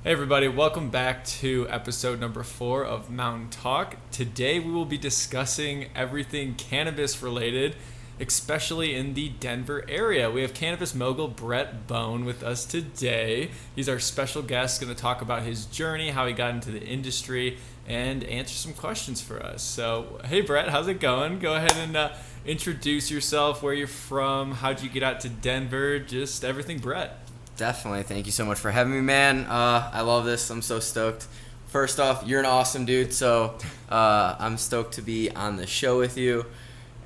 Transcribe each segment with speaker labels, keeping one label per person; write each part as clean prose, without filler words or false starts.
Speaker 1: Hey everybody, welcome back to episode number 4 of Mountain Talk. Today we will be discussing everything cannabis related, especially in the Denver area. We have Cannabis Mogul Brett Bohn with us today. He's our special guest, going to talk about his journey, how he got into the industry, and answer some questions for us. So, hey Brett, how's it going? Go ahead and introduce yourself, where you're from, how'd you get out to Denver, just everything, Brett.
Speaker 2: Definitely. Thank you so much for having me, man. I love this. I'm so stoked. First off, you're an awesome dude, so I'm stoked to be on the show with you.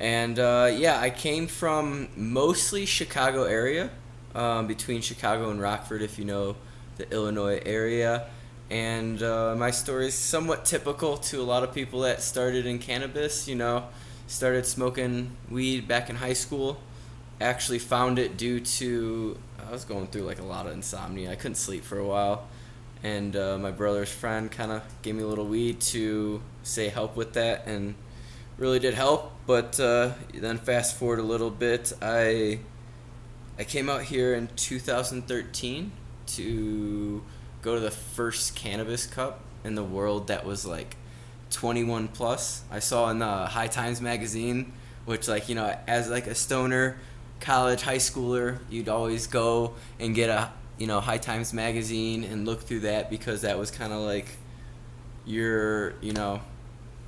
Speaker 2: And I came from mostly Chicago area, between Chicago and Rockford, if you know the Illinois area. And my story is somewhat typical to a lot of people that started in cannabis, started smoking weed back in high school. Actually found it due to I was going through a lot of insomnia. I couldn't sleep for a while, and my brother's friend kind of gave me a little weed to help with that, and really did help. But then fast forward a little bit, I came out here in 2013 to go to the first Cannabis Cup in the world that was 21 plus. I saw in the High Times magazine, which as a stoner college high schooler, you'd always go and get a High Times magazine and look through that, because that was kind of your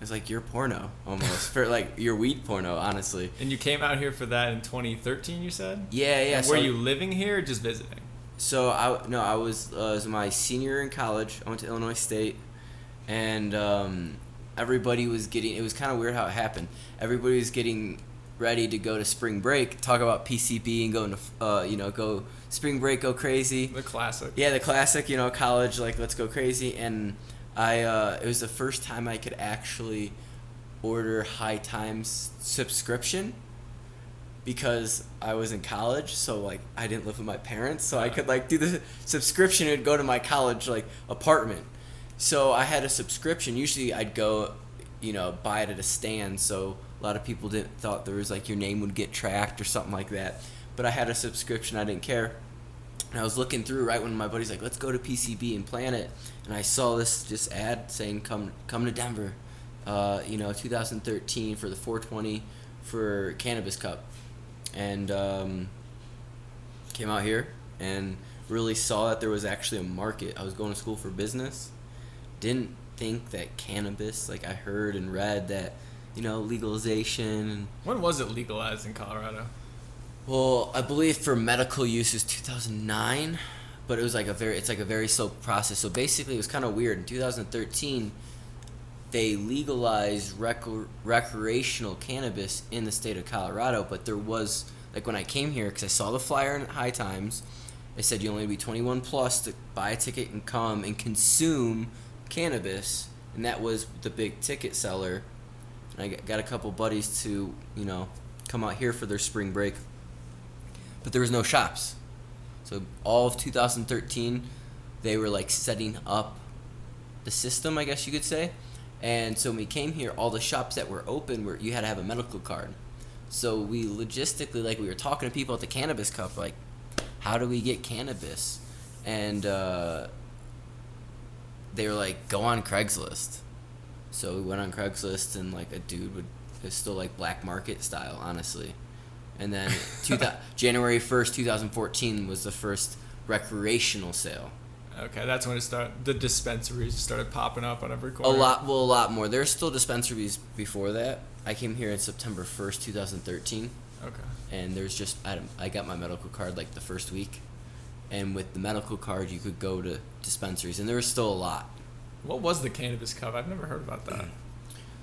Speaker 2: it's your porno almost for your weed porno, honestly.
Speaker 1: And you came out here for that in 2013, you said?
Speaker 2: Yeah.
Speaker 1: And were you living here or just visiting?
Speaker 2: So I was my senior in college. I went to Illinois State, and everybody was getting, it was kind of weird how it happened. Everybody was getting ready to go to spring break, talk about PCB and go into go spring break, go crazy.
Speaker 1: The classic.
Speaker 2: Yeah, the classic, college, let's go crazy. And it was the first time I could actually order High Times subscription, because I was in college, so I didn't live with my parents, so I could do the subscription. It'd go to my college apartment. So I had a subscription. Usually I'd go buy it at a stand, so a lot of people thought there was your name would get tracked or something like that. But I had a subscription. I didn't care. And I was looking through right when my buddy's let's go to PCB and plan it. And I saw this ad saying come to Denver, 2013 for the 420 for Cannabis Cup. And came out here and really saw that there was actually a market. I was going to school for business. Didn't think that cannabis, I heard and read that legalization.
Speaker 1: When was it legalized in Colorado?
Speaker 2: Well, I believe for medical use is 2009, but it was it's a very slow process. So basically it was kind of weird. In 2013, they legalized recreational cannabis in the state of Colorado, but there was, when I came here, because I saw the flyer in High Times, it said you only be 21 plus to buy a ticket and come and consume cannabis, and that was the big ticket seller. I got a couple buddies to, come out here for their spring break. But there was no shops. So all of 2013, they were setting up the system, I guess you could say. And so when we came here, all the shops that were open, you had to have a medical card. So we logistically, we were talking to people at the Cannabis Cup, how do we get cannabis? And they were go on Craigslist. So we went on Craigslist, and a dude it's still black market style, honestly. And then January 1st, 2014 was the first recreational sale.
Speaker 1: Okay, that's when it started. The dispensaries started popping up on every corner.
Speaker 2: A lot more. There's still dispensaries before that. I came here in September 1st, 2013.
Speaker 1: Okay.
Speaker 2: And there's just, I got my medical card the first week. And with the medical card, you could go to dispensaries, and there was still a lot.
Speaker 1: What was the Cannabis Cup? I've never heard about that.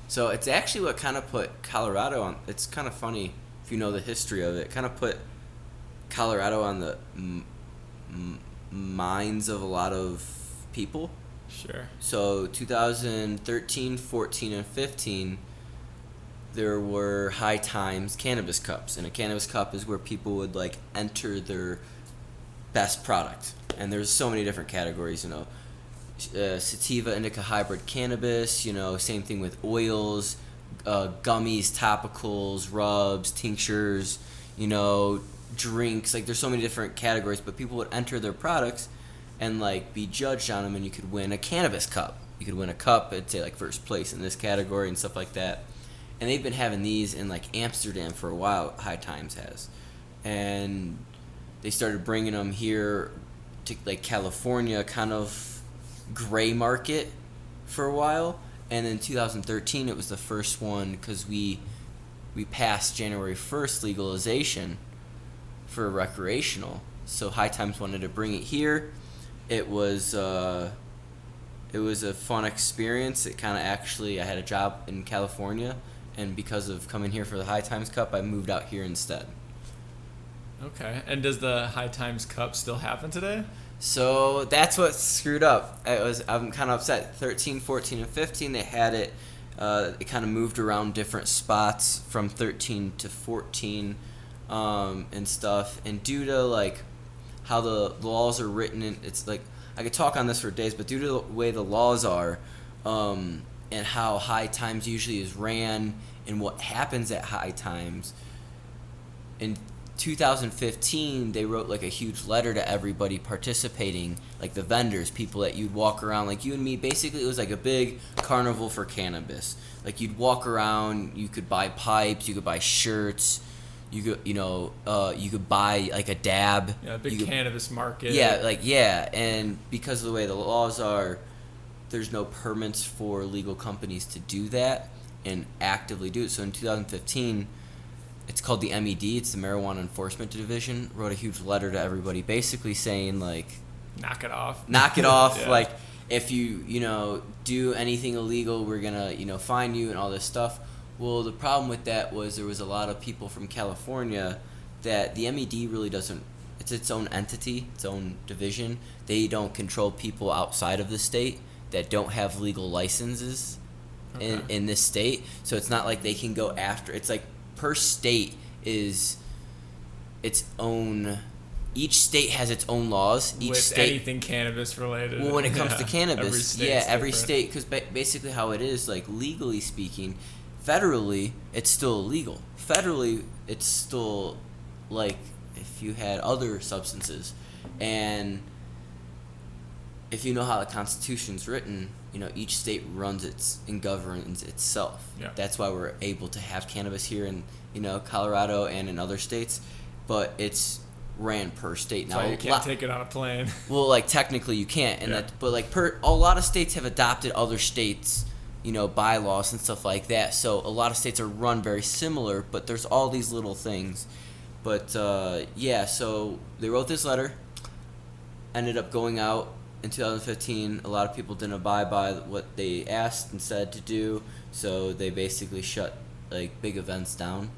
Speaker 2: So it's actually what kind of put Colorado on. It's kind of funny if you know the history of it. It kind of put Colorado on the minds of a lot of people.
Speaker 1: Sure.
Speaker 2: So 2013, 14, and 15, there were High Times Cannabis Cups. And a Cannabis Cup is where people would enter their best product. And there's so many different categories, sativa, indica, hybrid cannabis, same thing with oils, gummies, topicals, rubs, tinctures, drinks. There's so many different categories, but people would enter their products, and like be judged on them, and you could win a cannabis cup. You could win a cup, it'd say like first place in this category and stuff like that. And they've been having these in like Amsterdam for a while. High Times has, and they started bringing them here to like California, kind of gray market for a while. And in 2013, it was the first one because we passed January 1st legalization for recreational. So High Times wanted to bring it here. It was a fun experience. It kind of I had a job in California, and because of coming here for the High Times Cup, I moved out here instead.
Speaker 1: Okay. And does the High Times Cup still happen today?
Speaker 2: So that's what screwed up. I'm kind of upset. 13, 14, and 15, they had it. It kind of moved around different spots from 13 to 14 and stuff. And due to like how the laws are written, it's like I could talk on this for days, but due to the way the laws are and how High Times usually is ran and what happens at High Times, in 2015 they wrote like a huge letter to everybody participating, like the vendors, people that you'd walk around, like you and me. Basically it was like a big carnival for cannabis. Like you'd walk around, you could buy pipes, you could buy shirts, you could buy like a dab.
Speaker 1: Yeah, a big cannabis market.
Speaker 2: Yeah, and because of the way the laws are, there's no permits for legal companies to do that and actively do it. So in 2015, it's called the MED, it's the Marijuana Enforcement Division, wrote a huge letter to everybody basically saying like,
Speaker 1: knock it off.
Speaker 2: Yeah. Like if you do anything illegal, we're gonna fine you and all this stuff. Well, the problem with that was there was a lot of people from California that the MED really doesn't, it's its own entity, its own division. They don't control people outside of the state that don't have legal licenses in this state. So it's not like they can go after, it's like per state is its own, each state has its own laws. Each
Speaker 1: with
Speaker 2: state,
Speaker 1: anything cannabis related.
Speaker 2: Well, when it comes to cannabis, every
Speaker 1: different.
Speaker 2: state, because basically how it is, like legally speaking, federally, it's still illegal. Federally, it's still like if you had other substances. And if you know how the Constitution's written, each state runs and governs itself.
Speaker 1: Yeah.
Speaker 2: That's why we're able to have cannabis here in, Colorado and in other states. But it's ran per state.
Speaker 1: Now you can't take it on a plane.
Speaker 2: Well, like technically you can't, and but like a lot of states have adopted other states, bylaws and stuff like that. So a lot of states are run very similar, but there's all these little things. But so they wrote this letter, ended up going out in 2015. A lot of people didn't abide by what they asked and said to do, so they basically shut like big events down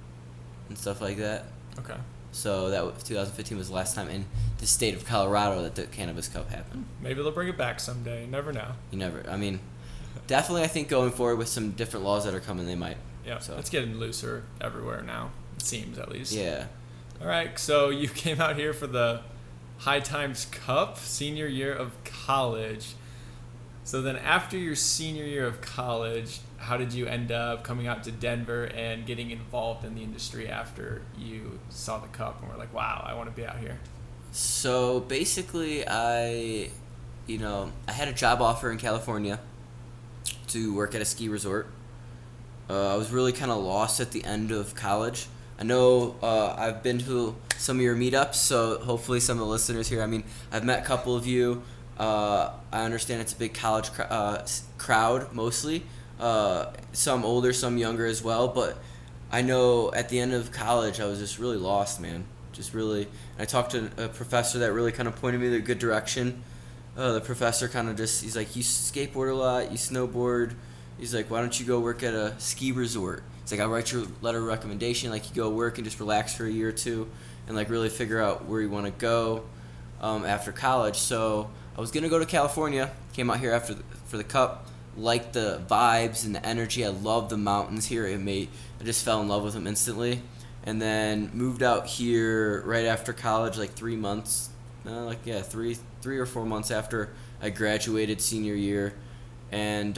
Speaker 2: and stuff like that.
Speaker 1: Okay.
Speaker 2: So that 2015 was the last time in the state of Colorado that the Cannabis Cup happened.
Speaker 1: Maybe they'll bring it back someday. You never know.
Speaker 2: Definitely I think going forward with some different laws that are coming, they might.
Speaker 1: Yeah,
Speaker 2: so
Speaker 1: it's getting looser everywhere now. It seems, at least.
Speaker 2: Yeah.
Speaker 1: All right, so you came out here for the High Times Cup, senior year of college. So then after your senior year of college, how did you end up coming out to Denver and getting involved in the industry after you saw the cup and were like, wow, I want to be out here?
Speaker 2: So basically I had a job offer in California to work at a ski resort. I was really kind of lost at the end of college. I know I've been to some of your meetups, so hopefully some of the listeners here, I've met a couple of you. I understand it's a big college crowd mostly. Some older, some younger as well. But I know at the end of college, I was just really lost, man. Just really. I talked to a professor that really kind of pointed me in a good direction. The professor kind of he's like, you skateboard a lot, you snowboard. He's like, why don't you go work at a ski resort? It's like, I'll write your letter of recommendation. Like, you go work and just relax for a year or two and like really figure out where you want to go after college. So I was going to go to California, came out here for the cup, liked the vibes and the energy. I love the mountains here. I just fell in love with them instantly. And then moved out here right after college, like 3 months, 3 or 4 months after I graduated senior year. And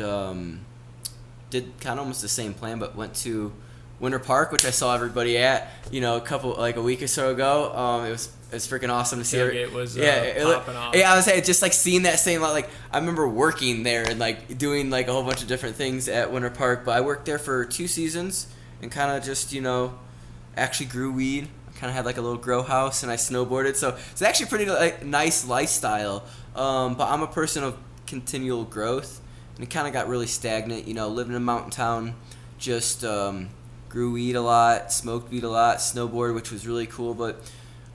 Speaker 2: did kind of almost the same plan, but went to Winter Park, which I saw everybody at, a week or so ago. it's freaking awesome to see.
Speaker 1: Tailgate was popping off.
Speaker 2: Yeah, I was saying just like seeing that same like I remember working there and like doing like a whole bunch of different things at Winter Park. But I worked there for 2 seasons and kind of just actually grew weed. I kind of had like a little grow house and I snowboarded. So it's actually pretty like nice lifestyle. But I'm a person of continual growth and it kind of got really stagnant. Living in a mountain town, just grew weed a lot, smoked weed a lot, snowboarded, which was really cool, but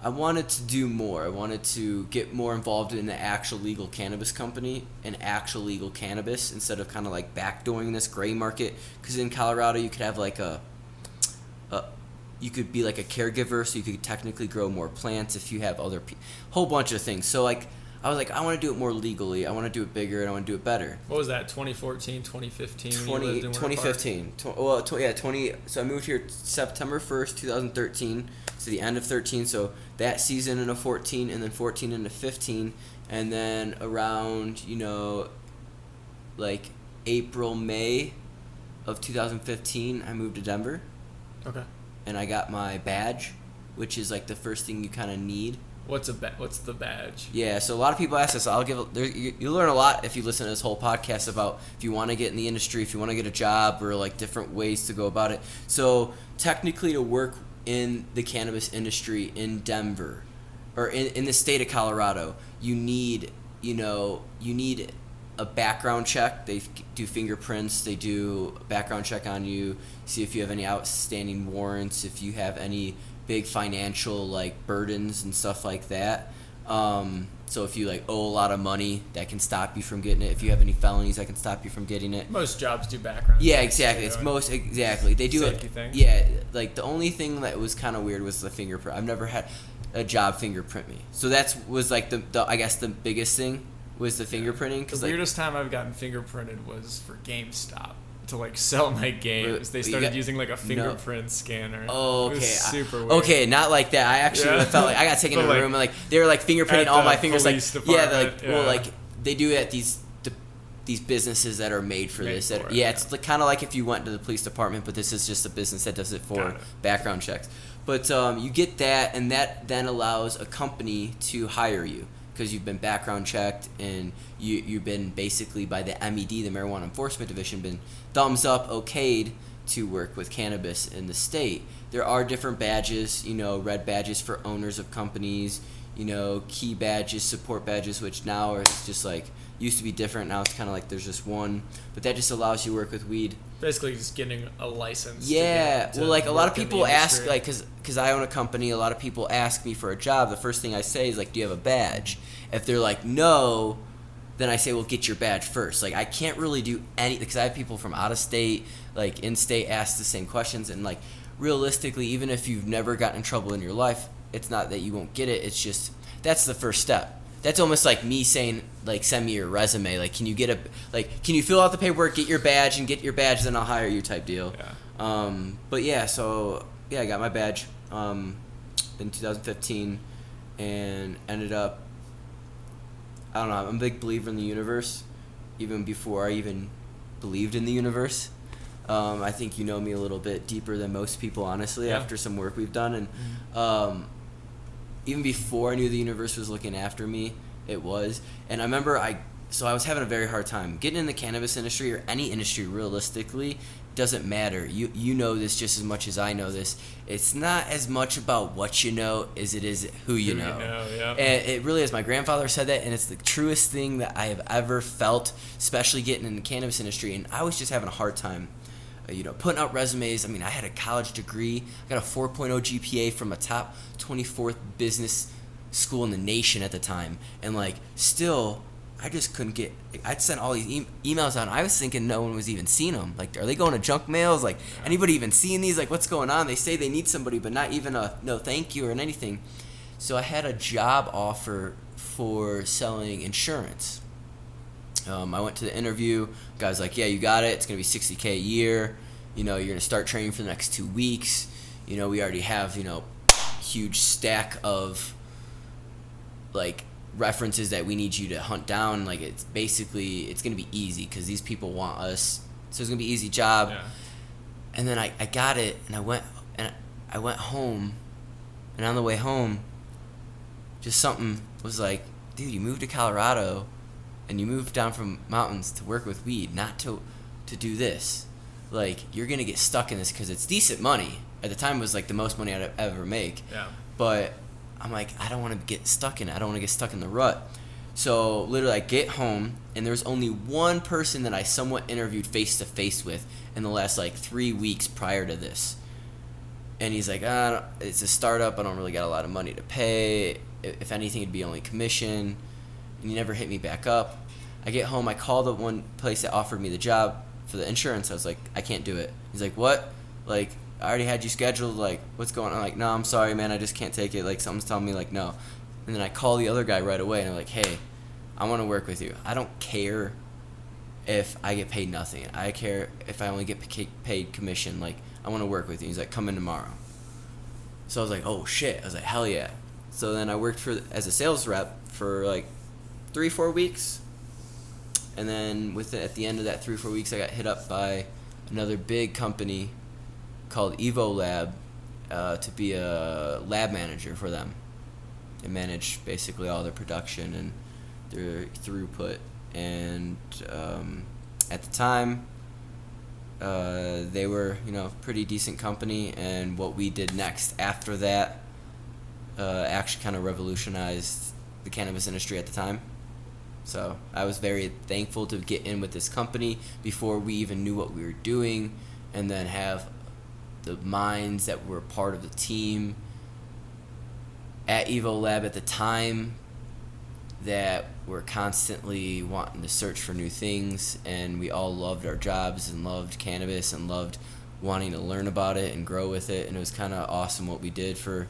Speaker 2: I wanted to do more. I wanted to get more involved in the actual legal cannabis company and actual legal cannabis instead of kind of like backdooring this gray market. Because in Colorado, you could have like you could be like a caregiver, so you could technically grow more plants if you have other whole bunch of things. So like I was like, I want to do it more legally. I want to do it bigger, and I want to do it better.
Speaker 1: What was that, 2014, 2015?
Speaker 2: 2015. So I moved here September 1st, 2013, to the end of 13. So that season into 14, and then 14 into 15. And then around, like April, May of 2015, I moved to Denver.
Speaker 1: Okay.
Speaker 2: And I got my badge, which is like the first thing you kind of need.
Speaker 1: What's the badge?
Speaker 2: Yeah, so a lot of people ask us. You learn a lot if you listen to this whole podcast about if you want to get in the industry, if you want to get a job, or like different ways to go about it. So technically, to work in the cannabis industry in Denver, or in the state of Colorado, you need a background check. They do fingerprints. They do a background check on you, see if you have any outstanding warrants, if you have any big financial like burdens and stuff like that. So if you like owe a lot of money, that can stop you from getting it. If you have any felonies, that can stop you from getting it.
Speaker 1: Most jobs do background.
Speaker 2: Yeah, exactly. They do
Speaker 1: safety
Speaker 2: it.
Speaker 1: Thing.
Speaker 2: Yeah, like the only thing that was kind of weird was the fingerprint. I've never had a job fingerprint me, so was like the I guess the biggest thing was the fingerprinting.
Speaker 1: The weirdest time I've gotten fingerprinted was for GameStop. To like sell my games, they started using like a fingerprint scanner.
Speaker 2: Oh, okay.
Speaker 1: It was super weird.
Speaker 2: Okay, not like that. I actually felt like I got taken in a room and like they were like fingerprinting all my fingers. Like well, like they do it at these businesses that are made for this. It's like, kind of like if you went to the police department, but this is just a business that does it for background checks. But you get that, and that then allows a company to hire you. Because you've been background checked and you've been basically by the MED, the Marijuana Enforcement Division, been thumbs up, okayed to work with cannabis in the state. There are different badges, red badges for owners of companies, key badges, support badges, which now are just like, used to be different. Now it's kind of like there's just one, but that just allows you to work with weed.
Speaker 1: Basically just getting a license.
Speaker 2: Yeah, well, like a lot of people ask, like, because I own a company, a lot of people ask me for a job. The first thing I say is like, do you have a badge? If they're like, no, then I say, well, get your badge first. Like, I can't really do any, because I have people from out of state, like in state, ask the same questions, and like realistically, even if you've never gotten in trouble in your life, it's not that you won't get it. It's just that's the first step. That's almost like me saying, like, send me your resume. Like, can you fill out the paperwork, get your badge, then I'll hire you type deal.
Speaker 1: Yeah.
Speaker 2: But yeah, so yeah, I got my badge in 2015 and ended up, I don't know, I'm a big believer in the universe, even before I even believed in the universe. I think you know me a little bit deeper than most people, honestly, after some work we've done. And even before I knew the universe was looking after me, it was. And I remember I was having a very hard time. Getting in the cannabis industry or any industry realistically doesn't matter. You know this just as much as I know this. It's not as much about what you know as it is who you know. And it really is. My grandfather said that, and it's the truest thing that I have ever felt, especially getting in the cannabis industry. And I was just having a hard time putting out resumes. I mean, I had a college degree. I got a 4.0 GPA from a top 24th business school in the nation at the time. And, like, still, I just couldn't get... I'd sent all these emails out. I was thinking no one was even seeing them. Like, are they going to junk mails? Like, anybody even seeing these? Like, what's going on? They say they need somebody, but not even a no thank you or anything. So I had a job offer for selling insurance. I went to the interview. Guy's like, yeah, you got it. It's going to be $60K a year. You're going to start training for the next 2 weeks. We already have, huge stack of, like, references that we need you to hunt down. Like, it's going to be easy because these people want us. So it's going to be an easy job. Yeah. And then I got it, and I went home. And on the way home, just something was like, dude, you moved to Colorado and you moved down from mountains to work with weed, not to do this. Like, you're going to get stuck in this because it's decent money. At the time, it was like the most money I'd ever make.
Speaker 1: Yeah.
Speaker 2: But I'm like, I don't want to get stuck in it. I don't want to get stuck in the rut. So literally, I get home, and there was only one person that I somewhat interviewed face-to-face with in the last, like, 3 weeks prior to this. And he's like, it's a startup. I don't really got a lot of money to pay. If anything, it'd be only commission. And he never hit me back up. I get home. I call the one place that offered me the job for the insurance. I was like, I can't do it. He's like, what? Like, I already had you scheduled. Like, what's going on? I'm like, no, I'm sorry, man. I just can't take it. Like, something's telling me, like, no. And then I call the other guy right away, and I'm like, hey, I want to work with you. I don't care if I get paid nothing. I care if I only get paid commission. Like, I want to work with you. He's like, come in tomorrow. So I was like, oh, shit. I was like, hell yeah. So then I worked as a sales rep for, like, 3-4 weeks. And then at the end of that 3-4 weeks, I got hit up by another big company called Evo Lab to be a lab manager for them and manage basically all their production and their throughput. And at the time, they were, pretty decent company. And what we did next after that actually kind of revolutionized the cannabis industry at the time. So I was very thankful to get in with this company before we even knew what we were doing, and then have the minds that were part of the team at Evo Lab at the time that were constantly wanting to search for new things, and we all loved our jobs and loved cannabis and loved wanting to learn about it and grow with it, and it was kind of awesome what we did for,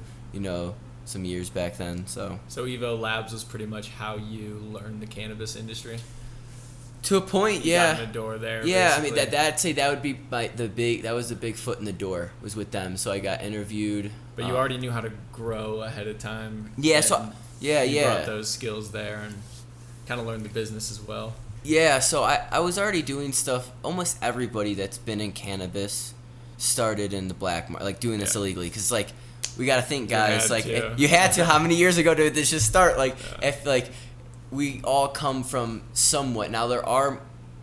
Speaker 2: some years back then. So
Speaker 1: Evo Labs was pretty much how you learned the cannabis industry?
Speaker 2: To a point,
Speaker 1: You
Speaker 2: yeah.
Speaker 1: got in the door there.
Speaker 2: Yeah,
Speaker 1: basically.
Speaker 2: I mean I'd say that would be that was the big foot in the door, was with them. So I got interviewed.
Speaker 1: But you already knew how to grow ahead of time.
Speaker 2: Yeah, so
Speaker 1: you brought those skills there and kind of learned the business as well.
Speaker 2: Yeah, so I was already doing stuff. Almost everybody that's been in cannabis started in the black market, like doing this illegally, because like, we gotta think, guys. You had to. How many years ago did this just start? If we all come from somewhat. Now there are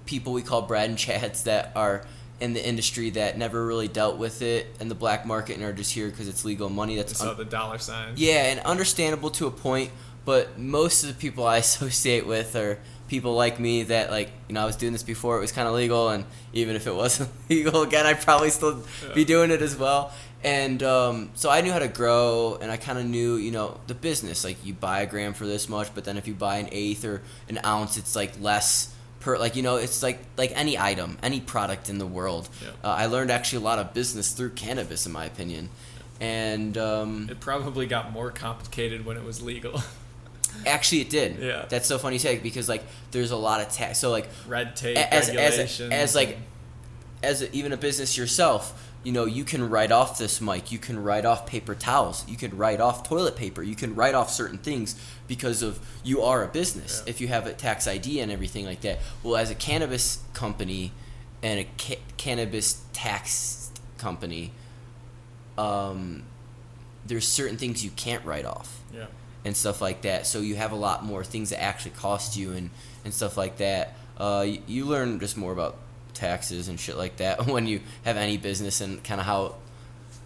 Speaker 2: people we call Brad and Chads that are in the industry that never really dealt with it in the black market and are just here because it's legal money. That's
Speaker 1: the dollar sign.
Speaker 2: Yeah, and understandable to a point. But most of the people I associate with are people like me that, I was doing this before it was kind of legal, and even if it wasn't legal, again, I'd probably still be doing it as well. And so I knew how to grow, and I kind of knew, the business. Like, you buy a gram for this much, but then if you buy an eighth or an ounce, it's less per. It's like any item, any product in the world. Yeah. I learned actually a lot of business through cannabis, in my opinion. And
Speaker 1: it probably got more complicated when it was legal.
Speaker 2: Actually, it did.
Speaker 1: Yeah.
Speaker 2: That's so funny to say, because there's a lot of tax. So
Speaker 1: red tape, regulations.
Speaker 2: As even a business yourself. You can write off this mic, you can write off paper towels, you can write off toilet paper, you can write off certain things because of you are a business. Yeah. If you have a tax ID and everything like that. Well, as a cannabis company and a cannabis tax company, there's certain things you can't write off.
Speaker 1: Yeah.
Speaker 2: And stuff like that. So you have a lot more things that actually cost you and stuff like that. You learn just more about taxes and shit like that when you have any business, and kind of how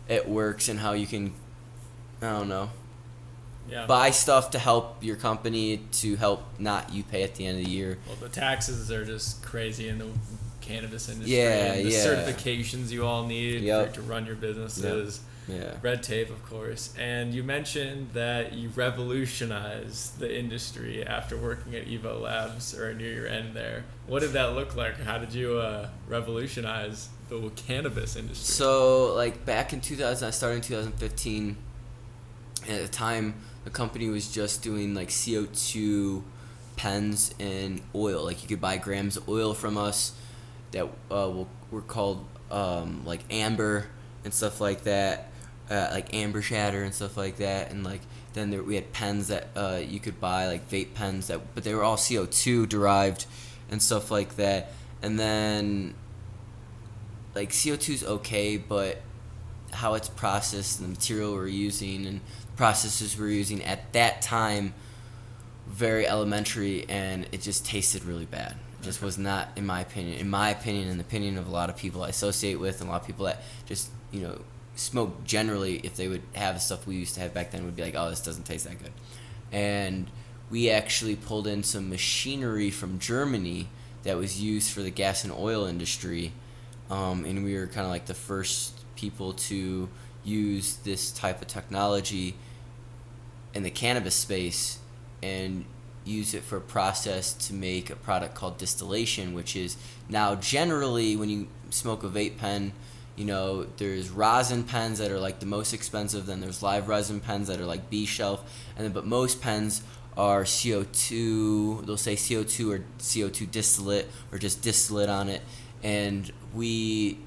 Speaker 2: it works and how you can, buy stuff to help your company to help not you pay at the end of the year.
Speaker 1: Well, the taxes are just crazy in the cannabis industry.
Speaker 2: Yeah,
Speaker 1: and the certifications you all need to run your businesses.
Speaker 2: Yep. Yeah.
Speaker 1: Red tape, of course. And you mentioned that you revolutionized the industry after working at Evo Labs, or near your end there. What did that look like? How did you revolutionize the cannabis industry?
Speaker 2: So, back in 2000, I started in 2015. And at the time, the company was just doing, CO2 pens and oil. You could buy grams of oil from us that were called, amber and stuff like that. Amber shatter and stuff like that, and then we had pens that you could buy, vape pens but they were all CO2 derived and stuff like that. And then CO2's okay, but how it's processed, the material we're using, and processes we're using at that time, very elementary, and it just tasted really bad. It just was not, in my opinion, and the opinion of a lot of people I associate with, and a lot of people that just, smoke generally, if they would have the stuff we used to have back then, would be like, oh, this doesn't taste that good. And we actually pulled in some machinery from Germany that was used for the gas and oil industry, and we were kind of like the first people to use this type of technology in the cannabis space and use it for a process to make a product called distillation, which is now generally when you smoke a vape pen, there's rosin pens that are like the most expensive, then there's live resin pens that are like B shelf, but most pens are CO2, they'll say CO2 or CO2 distillate or just distillate on it, and we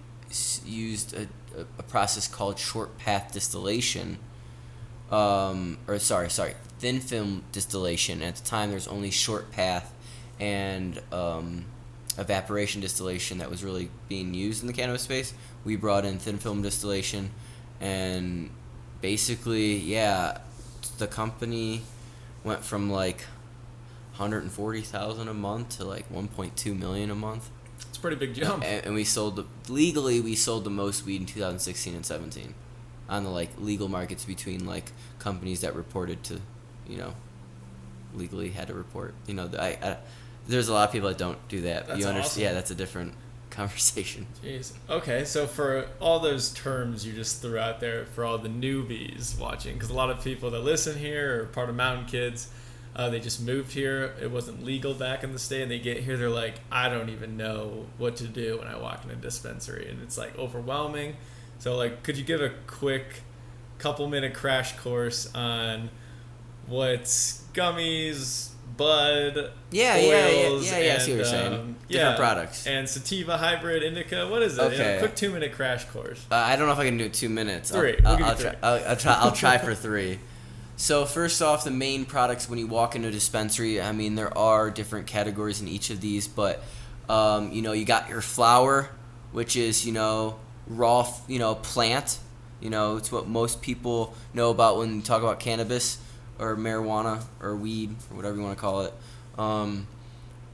Speaker 2: used a process called short path distillation, thin film distillation. At the time, there's only short path and evaporation distillation that was really being used in the cannabis space. We brought in thin film distillation, and basically, the company went from like $140,000 a month to like $1.2 million a month.
Speaker 1: It's a pretty big jump.
Speaker 2: And we sold the most weed in 2016 and 17 on the like legal markets between like companies that reported to, legally had to report. There's a lot of people that don't do that.
Speaker 1: That's awesome.
Speaker 2: Yeah, that's a different conversation.
Speaker 1: Jeez. Okay, so for all those terms you just threw out there for all the newbies watching, because a lot of people that listen here are part of Mountain Kids, they just moved here. It wasn't legal back in the state, and they get here, they're like, I don't even know what to do when I walk in a dispensary, and it's like overwhelming. So like, could you give a quick couple-minute crash course on what's gummies, bud, oils,
Speaker 2: I see what you're saying. Different products.
Speaker 1: And sativa, hybrid, indica. What is it?
Speaker 2: Okay.
Speaker 1: Quick 2-minute crash course.
Speaker 2: I don't know if I can do it 2 minutes.
Speaker 1: 3.
Speaker 2: I'll try for 3. So first off, the main products when you walk into a dispensary, I mean, there are different categories in each of these, but you got your flower, which is raw, plant. It's what most people know about when you talk about cannabis or marijuana or weed or whatever you want to call it,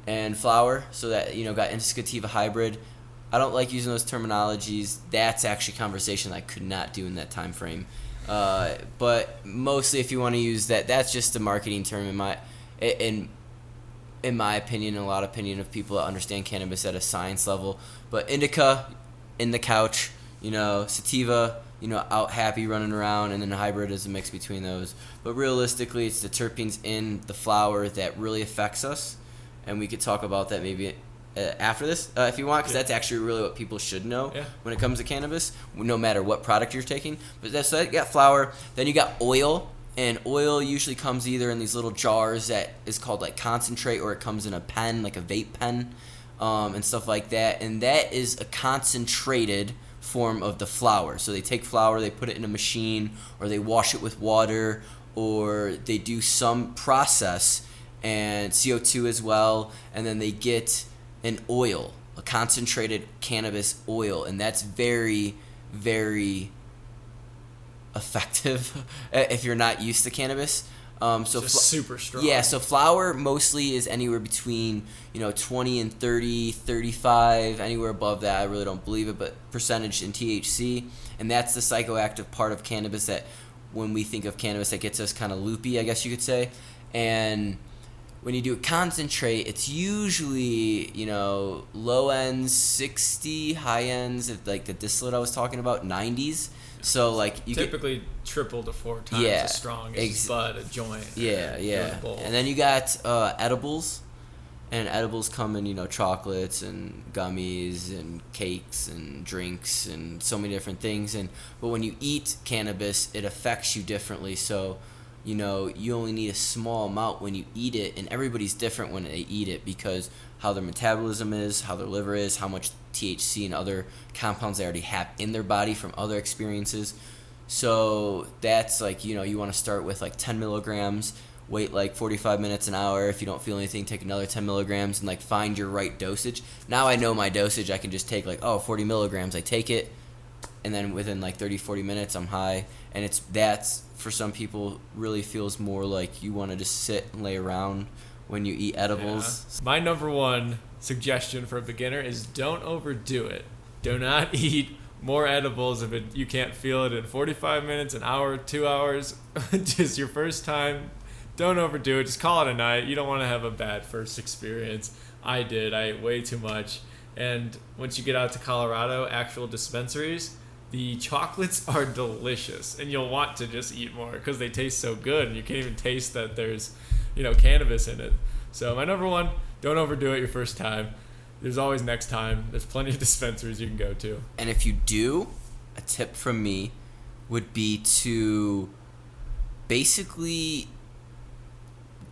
Speaker 2: and flower. So that got indica hybrid. I don't like using those terminologies. That's actually a conversation I could not do in that time frame. But mostly, if you want to use that, that's just a marketing term in my opinion, and a lot of opinion of people that understand cannabis at a science level. But indica, in the couch, sativa, out happy running around, and then the hybrid is a mix between those. But realistically, it's the terpenes in the flower that really affects us, and we could talk about that maybe after this if you want, because that's actually really what people should know when it comes to cannabis, no matter what product you're taking. But so you got flower, then you got oil, and oil usually comes either in these little jars that is called like concentrate, or it comes in a pen, like a vape pen, and stuff like that, and that is a concentrated form of the flower. So they take flour, they put it in a machine, or they wash it with water, or they do some process, and CO2 as well, and then they get an oil, a concentrated cannabis oil, and that's very, very effective if you're not used to cannabis. So
Speaker 1: super strong.
Speaker 2: Yeah, so flower mostly is anywhere between 20 and 30, 35, anywhere above that. I really don't believe it, but percentage in THC, and that's the psychoactive part of cannabis that when we think of cannabis that gets us kind of loopy, I guess you could say. And when you do a concentrate, it's usually low ends 60, high ends like the distillate I was talking about 90s. So like you
Speaker 1: typically triple to 4 times as strong as bud, a joint.
Speaker 2: Yeah. And then you got edibles, and edibles come in chocolates and gummies and cakes and drinks and so many different things. But when you eat cannabis, it affects you differently. So you only need a small amount when you eat it, and everybody's different when they eat it because how their metabolism is, how their liver is, how much THC and other compounds they already have in their body from other experiences. So that's like, you want to start with like 10 milligrams, wait like 45 minutes, an hour. If you don't feel anything, take another 10 milligrams and like find your right dosage. Now I know my dosage. I can just take like, 40 milligrams. I take it, and then within like 30-40 minutes I'm high, and that's for some people really feels more like you want to just sit and lay around when you eat edibles.
Speaker 1: Yeah. My number one suggestion for a beginner is don't overdo it. Do not eat more edibles if you can't feel it in 45 minutes, an hour, 2 hours. Just your first time. Don't overdo it. Just call it a night. You don't want to have a bad first experience. I did. I ate way too much. And once you get out to Colorado, actual dispensaries, the chocolates are delicious. And you'll want to just eat more because they taste so good. And you can't even taste that there's, cannabis in it. So my number one, don't overdo it your first time. There's always next time. There's plenty of dispensaries you can go to.
Speaker 2: And if you do, a tip from me would be to basically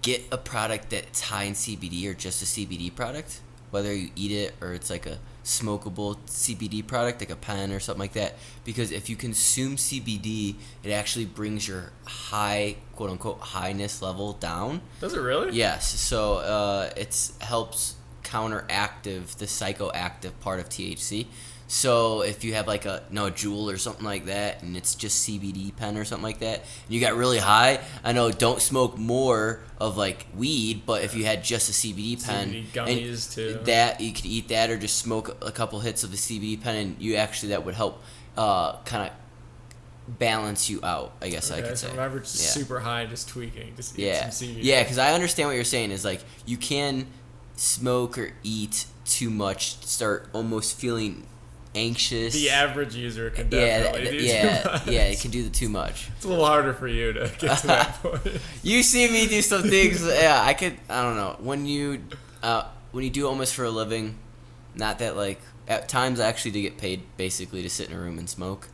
Speaker 2: get a product that's high in CBD or just a CBD product, whether you eat it or it's like a smokable CBD product, like a pen or something like that. Because if you consume CBD, it actually brings your high, quote unquote, highness level down.
Speaker 1: Does it really?
Speaker 2: Yes. So it helps counteractive the psychoactive part of THC. So if you have like a Juul or something like that, and it's just CBD pen or something like that, and you got really high, I know don't smoke more of like weed, but if you had just a CBD pen,
Speaker 1: CBD gummies too,
Speaker 2: that you could eat that or just smoke a couple hits of the CBD pen, and that would help kind of balance you out, I guess. I could say.
Speaker 1: Remember, just super high, just tweaking, just eat some CBD.
Speaker 2: Yeah, because I understand what you're saying is like you can smoke or eat too much, start almost feeling anxious.
Speaker 1: The average user can definitely do too much. Yeah,
Speaker 2: it can do the too much.
Speaker 1: It's a little harder for you to get to that point.
Speaker 2: You see me do some things. I don't know. When you do it almost for a living, not that like at times I actually do get paid basically to sit in a room and smoke,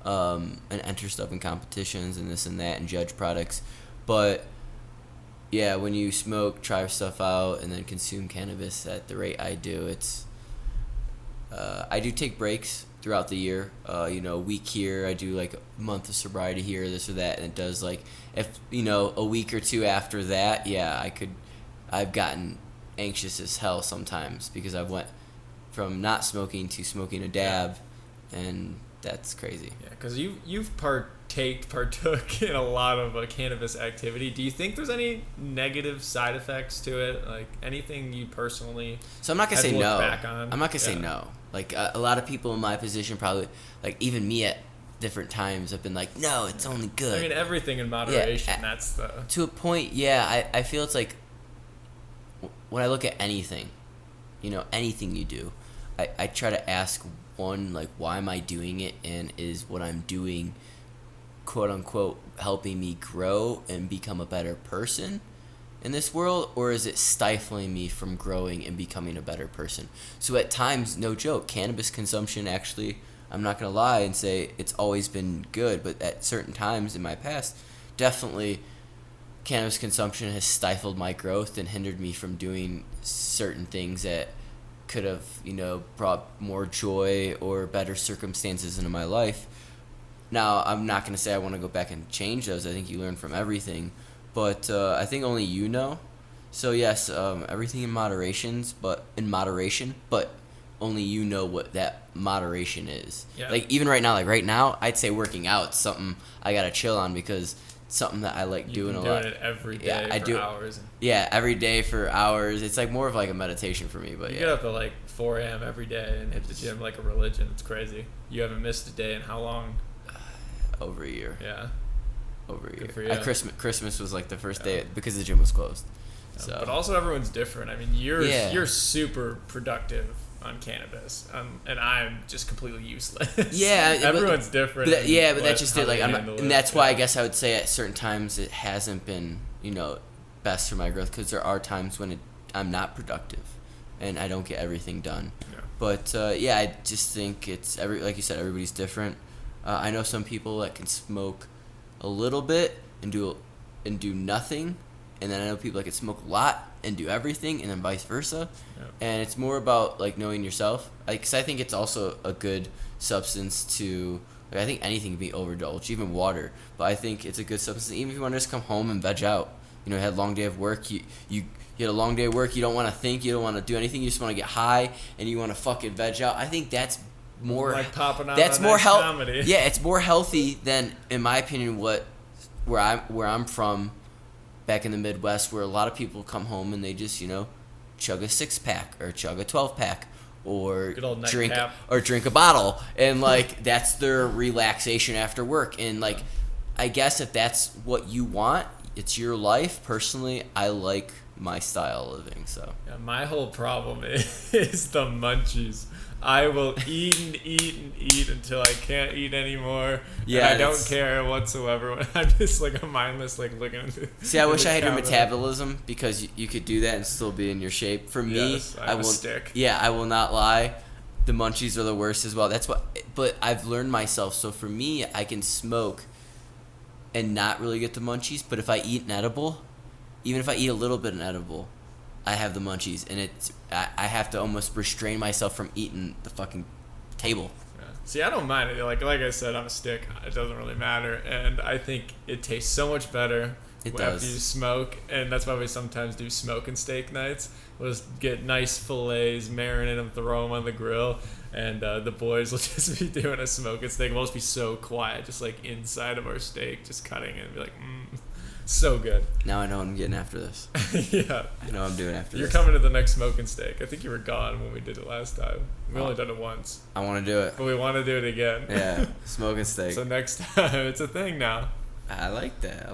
Speaker 2: and enter stuff in competitions and this and that and judge products, but. Yeah, when you smoke, try stuff out, and then consume cannabis at the rate I do, I do take breaks throughout the year. Week here, I do like a month of sobriety here, this or that, and it does like, if, a week or two after that, I've gotten anxious as hell sometimes because I went from not smoking to smoking a dab, and that's crazy.
Speaker 1: Yeah, because you've partook in a lot of cannabis activity. Do you think there's any negative side effects to it? Like anything you personally?
Speaker 2: So I'm not gonna say no.
Speaker 1: I'm
Speaker 2: not gonna say no. Like a lot of people in my position probably, like even me at different times, have been like, no, it's only good.
Speaker 1: I mean, everything in moderation. That's the
Speaker 2: to a point. Yeah, I feel it's like when I look at anything, anything you do, I try to ask one, like, why am I doing it, and is what I'm doing, quote unquote, helping me grow and become a better person in this world, or is it stifling me from growing and becoming a better person? So at times, no joke, cannabis consumption actually, I'm not gonna lie and say it's always been good, but at certain times in my past, definitely cannabis consumption has stifled my growth and hindered me from doing certain things that could have, brought more joy or better circumstances into my life. Now, I'm not going to say I want to go back and change those. I think you learn from everything. But I think only you know. So, yes, everything in moderation, but only you know what that moderation is.
Speaker 1: Yeah.
Speaker 2: Like, even right now, I'd say working out is something I got to chill on because it's something that I like doing a lot.
Speaker 1: Doing it every day for hours.
Speaker 2: Yeah, every day for hours. It's like more of like a meditation for me. But
Speaker 1: you get up at like 4 a.m. every day and hit the gym like a religion. It's crazy. You haven't missed a day in how long?
Speaker 2: Over a year.
Speaker 1: Yeah.
Speaker 2: Over a year.
Speaker 1: Good for you.
Speaker 2: Christmas was like the first day because the gym was closed. So.
Speaker 1: But also everyone's different. I mean, you're super productive on cannabis, and I'm just completely useless.
Speaker 2: Yeah,
Speaker 1: everyone's different.
Speaker 2: But that's just it. Like, and that's why I guess I would say at certain times it hasn't been, best for my growth because there are times when I'm not productive, and I don't get everything done.
Speaker 1: Yeah.
Speaker 2: But I just think it's like you said, everybody's different. I know some people that can smoke a little bit and do nothing, and then I know people that can smoke a lot and do everything, and then vice versa.
Speaker 1: Yep.
Speaker 2: And it's more about like knowing yourself. Because I think it's also a good substance to. Like, I think anything can be overindulged, even water. But I think it's a good substance. Even if you want to just come home and veg out, you had a long day of work. You had a long day of work. You don't want to think. You don't want to do anything. You just want to get high and you want to fucking veg out. I think that's more
Speaker 1: like popping out
Speaker 2: that's
Speaker 1: on
Speaker 2: more
Speaker 1: nice comedy.
Speaker 2: Yeah, it's more healthy than, in my opinion, where I'm from, back in the Midwest, where a lot of people come home and they just, chug a 6-pack or chug a 12-pack or
Speaker 1: Good old
Speaker 2: drink
Speaker 1: nightcap.
Speaker 2: drink a bottle, and like that's their relaxation after work. And like, I guess if that's what you want, it's your life. Personally, I like my style of living. So
Speaker 1: Yeah, my whole problem is the munchies. I will eat and eat and eat until I can't eat anymore.
Speaker 2: Yeah,
Speaker 1: and I don't care whatsoever. I'm just like a mindless, like looking at the.
Speaker 2: See, I wish I had your
Speaker 1: cabinet.
Speaker 2: metabolism, because you could do that and still be in your shape. For me,
Speaker 1: Yes, I have a stick.
Speaker 2: Yeah, I will not lie. The munchies are the worst as well. But I've learned myself. So for me, I can smoke and not really get the munchies. But if I eat an edible, even if I eat a little bit of an edible, I have the munchies, and I have to almost restrain myself from eating the fucking table.
Speaker 1: Yeah. See, I don't mind it. Like I said, I'm a stick. It doesn't really matter, and I think it tastes so much better after you smoke, and that's why we sometimes do smoke and steak nights. We'll just get nice fillets, marinate them, throw them on the grill, and the boys will just be doing a smoke and steak. We'll just be so quiet, just like inside of our steak, just cutting it and be like, so good.
Speaker 2: Now I know what I'm getting after this.
Speaker 1: Yeah.
Speaker 2: I know what I'm doing after
Speaker 1: You're
Speaker 2: this.
Speaker 1: coming to the next smoke and steak. I think you were gone when we did it last time. We only done it once.
Speaker 2: I want to do it.
Speaker 1: But we want to do it again.
Speaker 2: Yeah, smoke and steak.
Speaker 1: So next time, it's a thing now.
Speaker 2: I like that.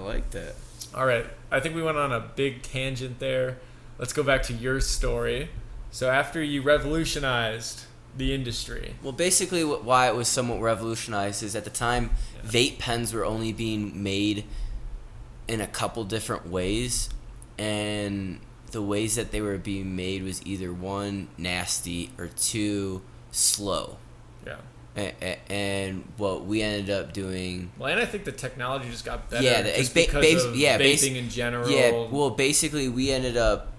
Speaker 1: All right. I think we went on a big tangent there. Let's go back to your story. So after you revolutionized the industry.
Speaker 2: Well, basically why it was somewhat revolutionized is at the time, vape pens were only being made in a couple different ways, and the ways that they were being made was either one, nasty, or two, slow.
Speaker 1: Yeah.
Speaker 2: And what we ended up doing.
Speaker 1: Well, and I think the technology just got better.
Speaker 2: Yeah,
Speaker 1: just because of vaping in general.
Speaker 2: Yeah, well, basically we ended up,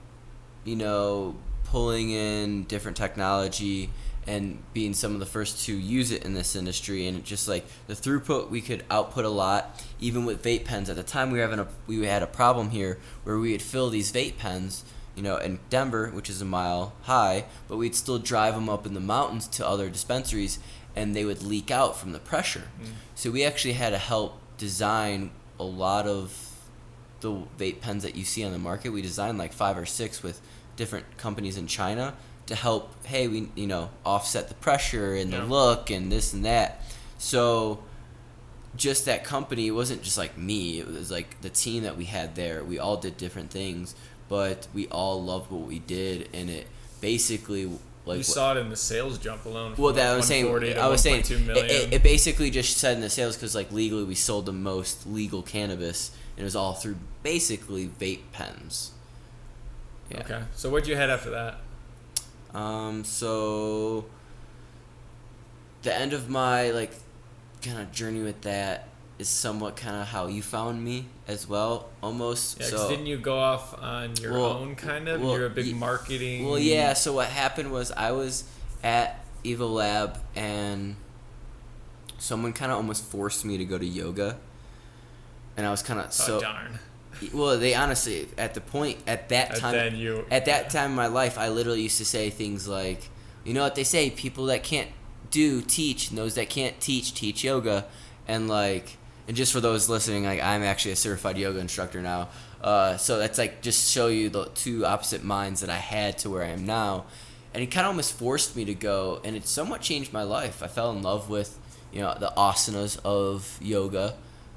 Speaker 2: pulling in different technology and being some of the first to use it in this industry, and it just like the throughput, we could output a lot. Even with vape pens at the time, we had a problem here where we would fill these vape pens, in Denver, which is a mile high, but we'd still drive them up in the mountains to other dispensaries, and they would leak out from the pressure. So we actually had to help design a lot of the vape pens that you see on the market. We designed like 5 or 6 with different companies in China to help, we offset the pressure and the look and this and that. So just that company, it wasn't just like me, it was like the team that we had there. We all did different things, but we all loved what we did, and it basically
Speaker 1: you saw it in the sales jump alone.
Speaker 2: Well, that I was saying, it basically just said in the sales, because like legally we sold the most legal cannabis, and it was all through basically vape pens. Yeah.
Speaker 1: Okay, so what'd you head after that?
Speaker 2: So the end of my kind of journey with that is somewhat kind of how you found me as well, almost.
Speaker 1: Yeah, 'cause didn't you go off on your own kind of? You're a big marketing.
Speaker 2: Well, yeah. So what happened was I was at Evo Lab, and someone kind of almost forced me to go to yoga, and I was kind of
Speaker 1: Oh darn.
Speaker 2: Well, they honestly, at that time in my life, I literally used to say things like, you know what they say, people that can't teach, and those that can't teach yoga. And and just for those listening, I'm actually a certified yoga instructor now. So that's just show you the two opposite minds that I had to where I am now. And it kind of almost forced me to go, and it somewhat changed my life. I fell in love with, the asanas of yoga.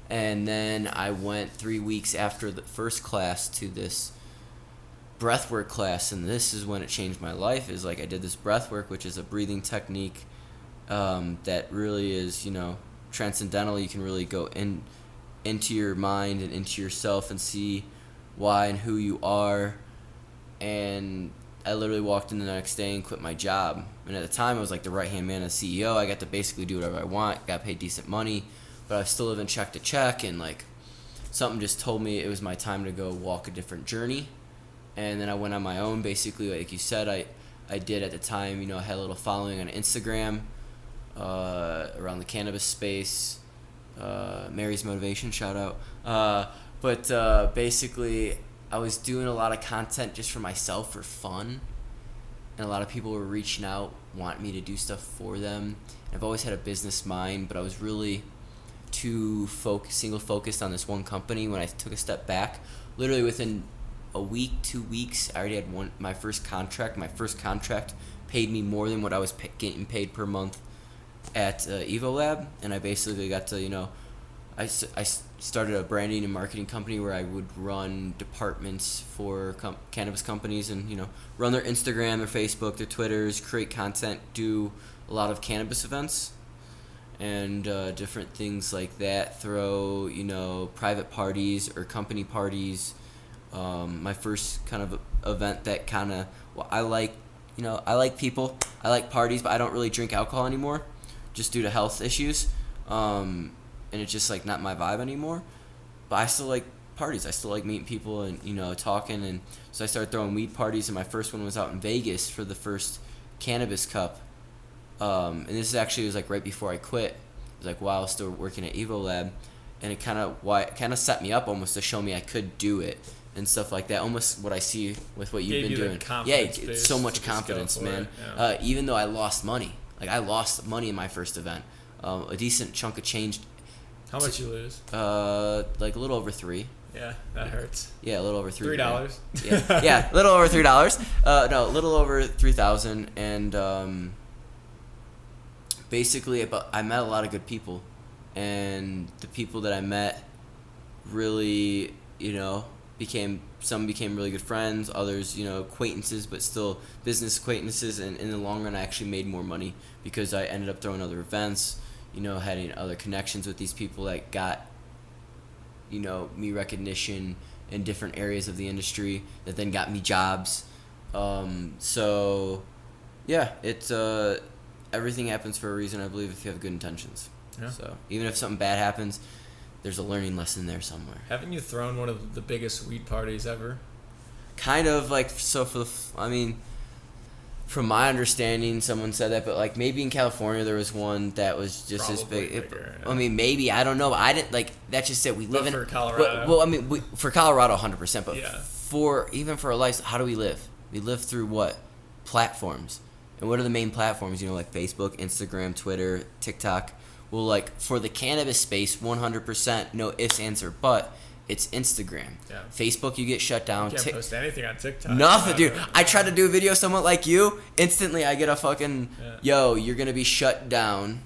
Speaker 2: And then I went 3 weeks after the first class to this breathwork class, and this is when it changed my life. Is I did this breathwork, which is a breathing technique that really is, transcendental. You can really go into your mind and into yourself and see why and who you are. And I literally walked in the next day and quit my job. And at the time, I was the right-hand man of the CEO. I got to basically do whatever I want, got paid decent money, but I was still living check to check, and something just told me it was my time to go walk a different journey. And then I went on my own, basically, like you said. I did at the time, I had a little following on Instagram around the cannabis space. Mary's Motivation, shout out. But basically, I was doing a lot of content just for myself for fun. and a lot of people were reaching out, wanting me to do stuff for them. I've always had a business mind, but I was really too single focused on this one company. When I took a step back, literally within a week, 2 weeks, I already had my first contract. My first contract paid me more than what I was getting paid per month at EvoLab, and I basically got to, I started a branding and marketing company where I would run departments for cannabis companies and, run their Instagram, their Facebook, their Twitters, create content, do a lot of cannabis events and different things like that, throw, private parties or company parties. My first kind of event that I like people, I like parties, but I don't really drink alcohol anymore just due to health issues. And it's just like not my vibe anymore. But I still like parties. I still like meeting people and talking. And so I started throwing weed parties, and my first one was out in Vegas for the first Cannabis Cup. And this was like right before I quit. It was like while I was still working at EvoLab, and it kind of set me up almost to show me I could do it and stuff like that. Almost what I see with what you've been doing. It's so much confidence, man. Yeah. Even though I lost money, I lost money in my first event, a decent chunk of change.
Speaker 1: How much you lose?
Speaker 2: Like a little over $3.
Speaker 1: Yeah, that hurts.
Speaker 2: Yeah, a little over $3.
Speaker 1: $3.
Speaker 2: Yeah, a little over $3. No, a little over 3,000, and basically, I met a lot of good people, and the people that I met really, became really good friends. Others, acquaintances, but still business acquaintances. And in the long run, I actually made more money because I ended up throwing other events. Having other connections with these people that got, me recognition in different areas of the industry that then got me jobs. So, yeah, it's everything happens for a reason, I believe, if you have good intentions. Yeah. So even if something bad happens, there's a learning lesson there somewhere.
Speaker 1: Haven't you thrown one of the biggest weed parties ever?
Speaker 2: Kind of from my understanding, someone said that, but maybe in California there was one that was just
Speaker 1: probably
Speaker 2: as big.
Speaker 1: Bigger, yeah.
Speaker 2: Maybe, I don't know. But I didn't that's just it. We live
Speaker 1: for Colorado.
Speaker 2: Well, for Colorado, 100%. But
Speaker 1: yeah.
Speaker 2: Even for our lives, how do we live? We live through what platforms? And what are the main platforms? Like Facebook, Instagram, Twitter, TikTok. Well, for the cannabis space, 100%, no ifs, ands, or but. It's Instagram. Yeah. Facebook, you get shut down.
Speaker 1: You can't post anything on TikTok.
Speaker 2: Nothing, dude. I tried to do a video somewhat like you. Instantly, I get a fucking, yo, you're going to be shut down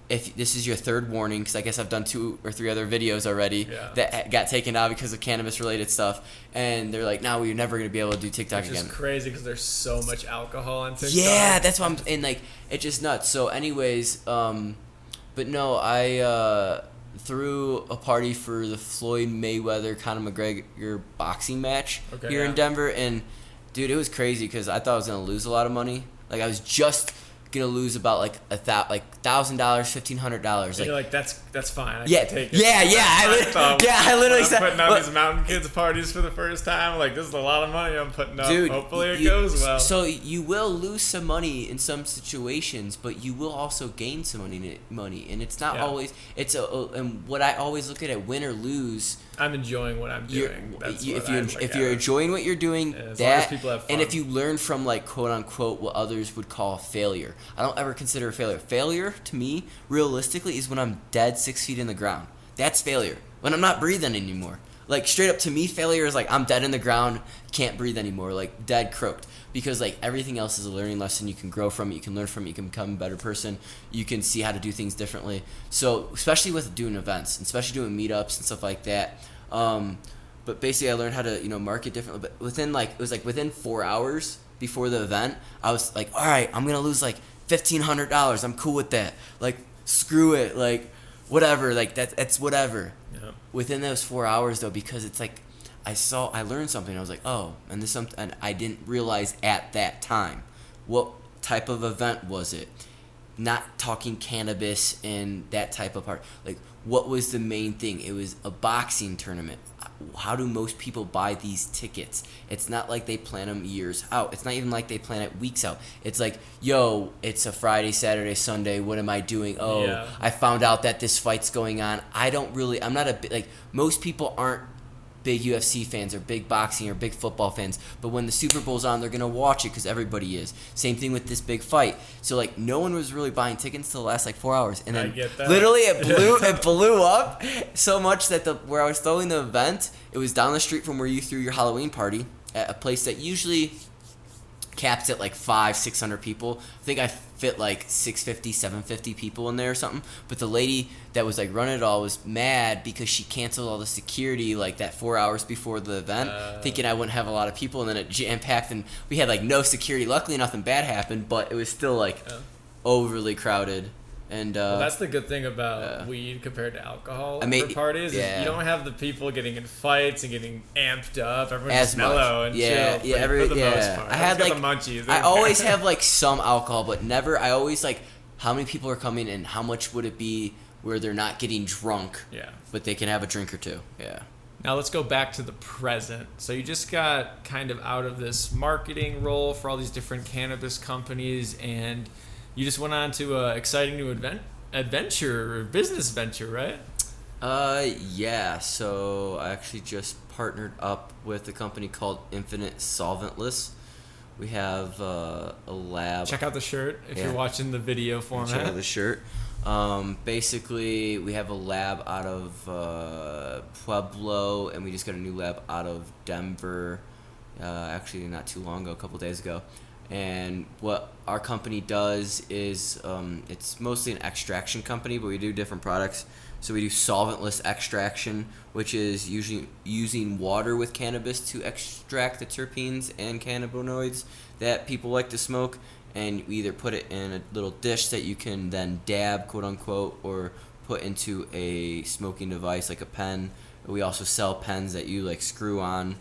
Speaker 2: if this is your third warning, because I guess I've done 2 or 3 other videos already that got taken out because of cannabis-related stuff. And they're like, no, you're never going to be able to do TikTok again.
Speaker 1: It's crazy because there's so much alcohol on TikTok.
Speaker 2: Yeah, that's what I'm, and it's just nuts. So anyways, but no, I threw a party for the Floyd Mayweather Conor McGregor boxing match here in Denver, and dude, it was crazy because I thought I was gonna lose a lot of money. I was just gonna lose about $1,000, $1,500.
Speaker 1: You're that's fine. I
Speaker 2: can
Speaker 1: take it.
Speaker 2: I literally said,
Speaker 1: putting on these mountain kids parties for the first time. This is a lot of money I'm putting up.
Speaker 2: Dude,
Speaker 1: hopefully it goes well.
Speaker 2: So you will lose some money in some situations, but you will also gain some money, and it's not always. And what I always look at win or lose.
Speaker 1: I'm enjoying what I'm doing.
Speaker 2: If you're enjoying what you're doing,
Speaker 1: as long as people have fun.
Speaker 2: And if you learn from quote unquote what others would call failure, I don't ever consider a failure. Failure to me, realistically, is when I'm dead 6 feet in the ground. That's failure. When I'm not breathing anymore. Straight up to me, failure is I'm dead in the ground, can't breathe anymore, dead croaked. Because everything else is a learning lesson. You can grow from it, you can learn from it, you can become a better person, you can see how to do things differently. So especially with doing events, and especially doing meetups and stuff like that. But basically I learned how to, market differently. But within within 4 hours before the event, I was all right, I'm gonna lose $1,500. I'm cool with that. Screw it. Whatever. That's whatever. Yeah. Within those 4 hours though, because it's I learned something. I was oh, and this something, and I didn't realize at that time. What type of event was it? Not talking cannabis and that type of part. What was the main thing? It was a boxing tournament. How do most people buy these tickets? It's not they plan them years out. It's not even they plan it weeks out. It's yo, it's a Friday, Saturday, Sunday. What am I doing? I found out that this fight's going on. I'm not most people aren't big UFC fans or big boxing or big football fans, but when the Super Bowl's on, they're gonna watch it because everybody is. Same thing with this big fight. So like no one was really buying tickets till the last like 4 hours, and then literally it blew up so much that where I was throwing the event, it was down the street from where you threw your Halloween party at a place that usually caps at like 500-600 people. I think I fit like 650-750 people in there or something, but the lady that was like running it all was mad because she canceled all the security like that 4 hours before the event, thinking I wouldn't have a lot of people, and then it jam-packed and we had like no security. Luckily nothing bad happened, but it was still like overly crowded. And
Speaker 1: well, that's the good thing about weed compared to alcohol for parties. Is you don't have the people getting in fights and getting amped up. Everyone's just mellow and chill for the most part.
Speaker 2: I had like
Speaker 1: the munchies.
Speaker 2: I always have like some alcohol, but never. I always like how many people are coming and how much would it be where they're not getting drunk, but they can have a drink or two. Yeah.
Speaker 1: Now let's go back to the present. So you just got kind of out of this marketing role for all these different cannabis companies, and you just went on to an exciting new adventure or business venture, right?
Speaker 2: Yeah. So I actually just partnered up with a company called Infinite Solventless. We have a lab.
Speaker 1: Check out the shirt if you're watching the video format.
Speaker 2: Check out the shirt. Basically, we have a lab out of Pueblo, and we just got a new lab out of Denver. Actually, not too long ago, a couple days ago. And what our company does is it's mostly an extraction company, but we do different products. So we do solventless extraction, which is usually using water with cannabis to extract the terpenes and cannabinoids that people like to smoke. And we either put it in a little dish that you can then dab, quote unquote, or put into a smoking device like a pen. We also sell pens that you like screw on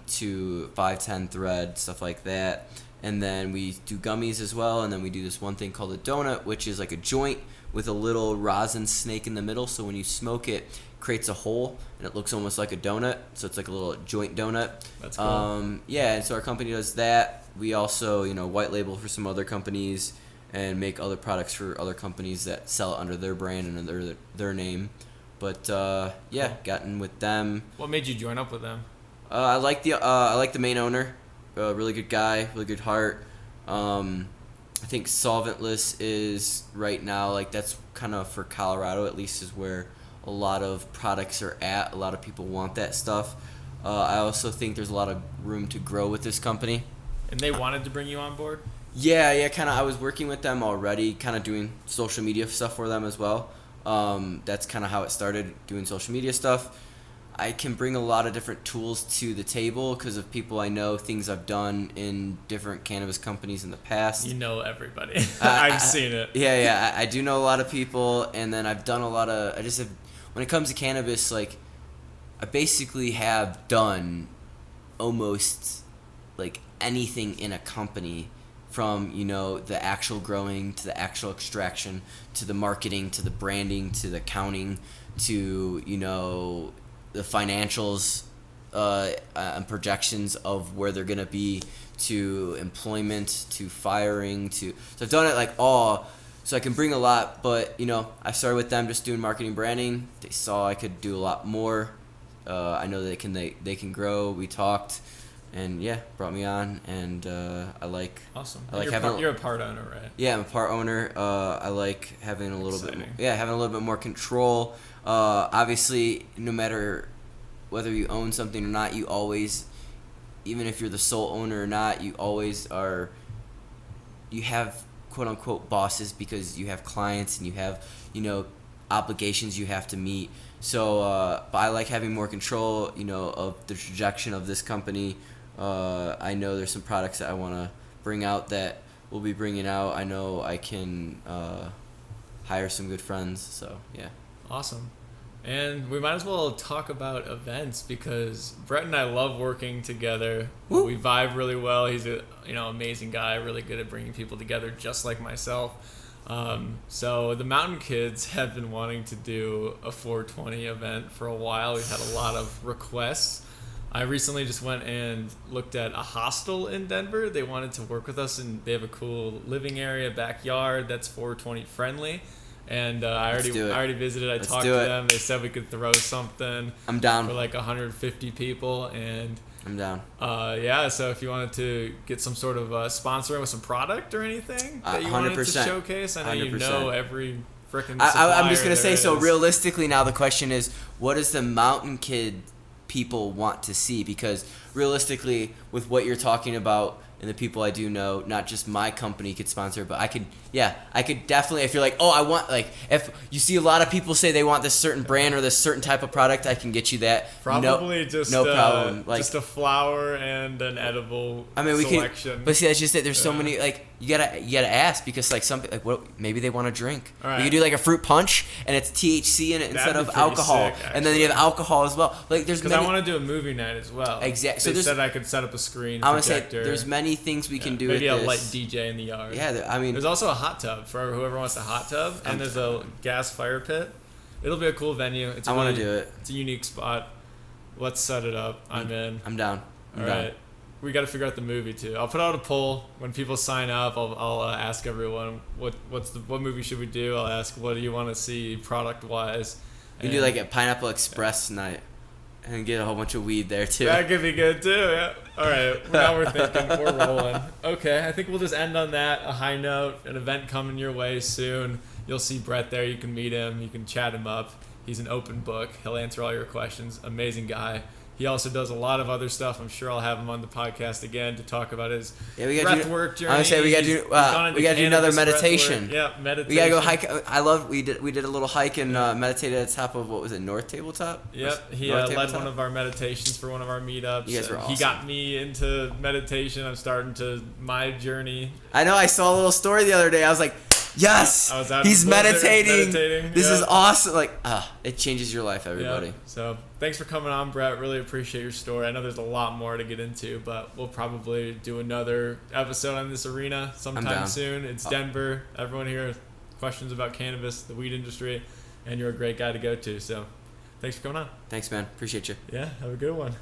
Speaker 2: to 510 thread, stuff like that. And then we do gummies as well, and then we do this one thing called a donut, which is like a joint with a little rosin snake in the middle. So when you smoke it, it creates a hole, and it looks almost like a donut. So it's like a little joint donut.
Speaker 1: That's cool.
Speaker 2: Yeah, and so our company does that. We also, white label for some other companies and make other products for other companies that sell it under their brand and under their name. But gotten with them.
Speaker 1: What made you join up with them?
Speaker 2: I like the main owner. Really good guy, really good heart. I think Solventless is right now, like that's kind of for Colorado at least, is where a lot of products are at. A lot of people want that stuff. I also think there's a lot of room to grow with this company.
Speaker 1: And they wanted to bring you on board?
Speaker 2: Yeah, kind of. I was working with them already, kind of doing social media stuff for them as well. That's kind of how it started, doing social media stuff. I can bring a lot of different tools to the table because of people I know, things I've done in different cannabis companies in the past.
Speaker 1: You know everybody. I've seen it.
Speaker 2: Yeah, I do know a lot of people, and then I've done a lot of, when it comes to cannabis, like, I basically have done almost, like, anything in a company from, the actual growing to the actual extraction to the marketing to the branding to the accounting to, the financials and projections of where they're going to be to employment to firing to. So I've done it like all. So I can bring a lot, but, I started with them just doing marketing branding. They saw I could do a lot more. I know they can grow. We talked. And brought me on, and I like.
Speaker 1: Awesome.
Speaker 2: I like
Speaker 1: you're a part owner, right?
Speaker 2: Yeah, I'm a part owner. I like having a little bit. Having a little bit more control. Obviously, no matter whether you own something or not, you always, even if you're the sole owner or not, you always are. You have quote unquote bosses because you have clients and you have obligations you have to meet. So, but I like having more control, of the trajectory of this company. I know there's some products that I want to bring out that we'll be bringing out. I know I can hire some good friends. So, yeah.
Speaker 1: Awesome. And we might as well talk about events because Brett and I love working together. Woo! We vibe really well. He's a amazing guy, really good at bringing people together, just like myself. So the Mountain Kids have been wanting to do a 420 event for a while. We've had a lot of requests. I recently just went and looked at a hostel in Denver. They wanted to work with us, and they have a cool living area, backyard that's 420 friendly. And I already visited. I talked to them. They said we could throw something.
Speaker 2: I'm down.
Speaker 1: For like 150 people, and
Speaker 2: I'm down.
Speaker 1: Yeah. So if you wanted to get some sort of sponsoring with some product or anything that you wanted to showcase, I know 100%. You know every freaking.
Speaker 2: I'm just gonna say. So realistically, now the question is, what does the Mountain Kid people want to see? Because realistically, with what you're talking about and the people I do know, not just my company could sponsor, but I could definitely, if you're like, oh, I want, like, if you see a lot of people say they want this certain brand or this certain type of product, I can get you that.
Speaker 1: Probably no problem.
Speaker 2: Like,
Speaker 1: just a flower and an edible selection.
Speaker 2: But see, that's just it. There's so many, like, you gotta ask, because like what maybe they want to drink.
Speaker 1: All right.
Speaker 2: We could do like a fruit punch and it's THC in it instead of alcohol,
Speaker 1: sick,
Speaker 2: and then you have alcohol as well. Like there's
Speaker 1: because I want to do a movie night as well.
Speaker 2: Exactly.
Speaker 1: So they said I could set up a screen.
Speaker 2: I want to say there's many things we can do.
Speaker 1: Maybe
Speaker 2: with
Speaker 1: a light DJ in the yard.
Speaker 2: Yeah, I mean,
Speaker 1: there's also a hot tub for whoever wants a hot tub, and there's a gas fire pit. It'll be a cool venue. I want to do it. It's a unique spot. Let's set it up. I'm in.
Speaker 2: I'm down.
Speaker 1: All right. We got to figure out the movie too. I'll put out a poll when people sign up. I'll ask everyone what movie should we do. I'll ask what do you want to see product wise.
Speaker 2: You can do like a Pineapple Express night and get a whole bunch of weed there too.
Speaker 1: That could be good too. Yeah. All right. Now we're thinking. We're rolling. Okay. I think we'll just end on that. A high note. An event coming your way soon. You'll see Brett there. You can meet him. You can chat him up. He's an open book. He'll answer all your questions. Amazing guy. He also does a lot of other stuff. I'm sure I'll have him on the podcast again to talk about his breathwork journey.
Speaker 2: I would say we got to do another meditation.
Speaker 1: Yeah, meditation.
Speaker 2: We got to go hike. We did a little hike and meditated at the top of, what was it, North Tabletop?
Speaker 1: Yep. He led one of our meditations for one of our meetups.
Speaker 2: You guys were awesome.
Speaker 1: He got me into meditation. I'm starting to my journey.
Speaker 2: I know. I saw a little story the other day. I was like, yes, he's meditating. This is awesome. Like, it changes your life, everybody.
Speaker 1: Yeah. So thanks for coming on, Brett. Really appreciate your story. I know there's a lot more to get into, but we'll probably do another episode on this arena sometime soon. It's Denver. Everyone here, questions about cannabis, the weed industry, and you're a great guy to go to. So thanks for coming on.
Speaker 2: Thanks, man. Appreciate you.
Speaker 1: Yeah, have a good one.